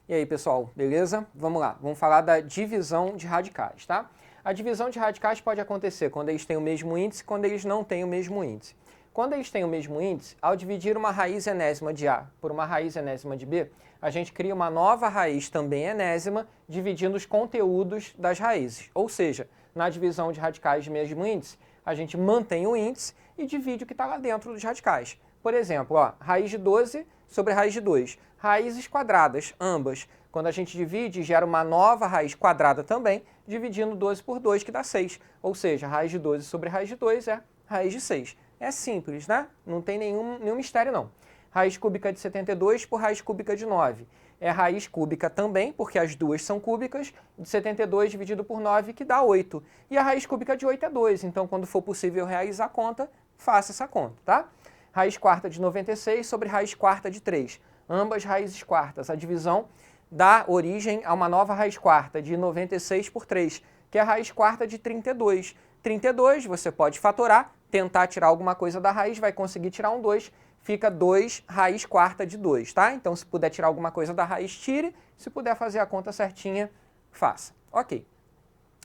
E aí, pessoal, beleza? Vamos lá, vamos falar da divisão de radicais, tá? A divisão de radicais pode acontecer quando eles têm o mesmo índice e quando eles não têm o mesmo índice. Quando eles têm o mesmo índice, ao dividir uma raiz enésima de A por uma raiz enésima de B, a gente cria uma nova raiz também enésima, dividindo os conteúdos das raízes. Ou seja, na divisão de radicais de mesmo índice, a gente mantém o índice e divide o que está lá dentro dos radicais. Por exemplo, ó, raiz de 12 sobre raiz de 2. Raízes quadradas, ambas. Quando a gente divide, gera uma nova raiz quadrada também, dividindo 12 por 2, que dá 6. Ou seja, raiz de 12 sobre raiz de 2 é raiz de 6. É simples, né? Não tem nenhum mistério, não. Raiz cúbica de 72 por raiz cúbica de 9. É raiz cúbica também, porque as duas são cúbicas, de 72 dividido por 9, que dá 8. E a raiz cúbica de 8 é 2, então quando for possível realizar a conta, faça essa conta, tá? Raiz quarta de 96 sobre raiz quarta de 3. Ambas raízes quartas. A divisão dá origem a uma nova raiz quarta de 96 por 3, que é a raiz quarta de 32. 32 você pode fatorar, tentar tirar alguma coisa da raiz, vai conseguir tirar um 2, fica 2 raiz quarta de 2, tá? Então, se puder tirar alguma coisa da raiz, tire. Se puder fazer a conta certinha, faça. Ok.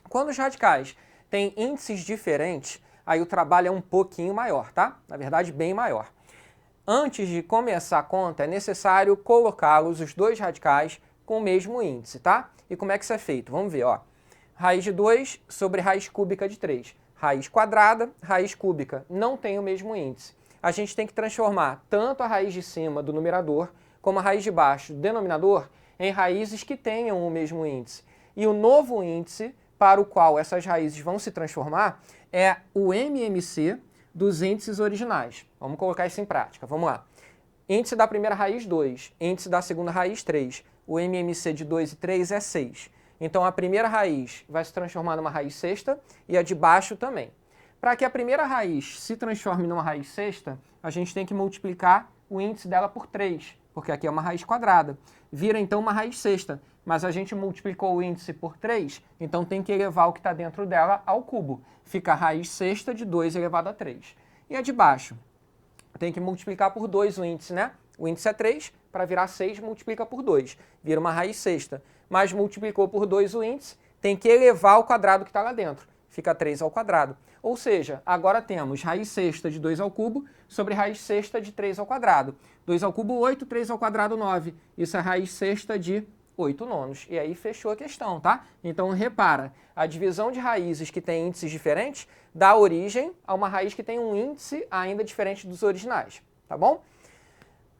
Quando os radicais têm índices diferentes, aí o trabalho é um pouquinho maior, tá? Na verdade, bem maior. Antes de começar a conta, é necessário colocá-los, os dois radicais, com o mesmo índice, tá? E como é que isso é feito? Vamos ver, ó. Raiz de 2 sobre raiz cúbica de 3. Raiz quadrada, raiz cúbica. Não tem o mesmo índice. A gente tem que transformar tanto a raiz de cima do numerador, como a raiz de baixo do denominador, em raízes que tenham o mesmo índice. E o novo índice para o qual essas raízes vão se transformar é o MMC dos índices originais. Vamos colocar isso em prática. Vamos lá. Índice da primeira raiz, 2. Índice da segunda raiz, 3. O MMC de 2 e 3 é 6. Então, a primeira raiz vai se transformar numa raiz sexta e a de baixo também. Para que a primeira raiz se transforme numa raiz sexta, a gente tem que multiplicar o índice dela por 3, porque aqui é uma raiz quadrada. Vira, então, uma raiz sexta. Mas a gente multiplicou o índice por 3, então tem que elevar o que está dentro dela ao cubo. Fica a raiz sexta de 2 elevado a 3. E a de baixo? Tem que multiplicar por 2 o índice, né? O índice é 3, para virar 6, multiplica por 2. Vira uma raiz sexta. Mas multiplicou por 2 o índice, tem que elevar ao quadrado que está lá dentro. Fica 3 ao quadrado. Ou seja, agora temos raiz sexta de 2 ao cubo sobre raiz sexta de 3 ao quadrado. 2 ao cubo, 8, 3 ao quadrado, 9. Isso é raiz sexta de 8 nonos. E aí fechou a questão, tá? Então, repara, a divisão de raízes que tem índices diferentes dá origem a uma raiz que tem um índice ainda diferente dos originais, tá bom?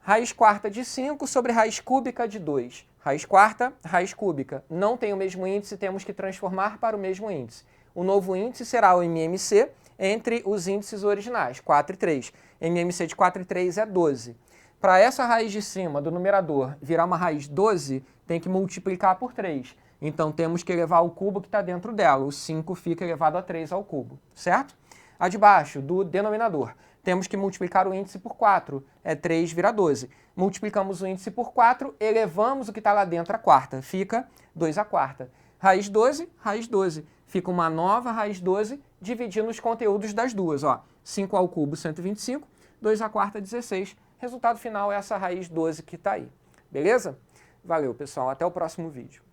Raiz quarta de 5 sobre raiz cúbica de 2. Raiz quarta, raiz cúbica. Não tem o mesmo índice, temos que transformar para o mesmo índice. O novo índice será o MMC entre os índices originais, 4 e 3. MMC de 4 e 3 é 12. Para essa raiz de cima do numerador virar uma raiz 12, tem que multiplicar por 3. Então, temos que elevar o cubo que está dentro dela. O 5 fica elevado a 3 ao cubo, certo? A de baixo, do denominador, temos que multiplicar o índice por 4. É 3 vira 12. Multiplicamos o índice por 4, elevamos o que está lá dentro à quarta. Fica 2 à quarta. Raiz 12, raiz 12. Fica uma nova raiz 12, dividindo os conteúdos das duas. Ó. 5 ao cubo, 125. 2 à quarta, 16. Resultado final é essa raiz 12 que está aí. Beleza? Valeu, pessoal. Até o próximo vídeo.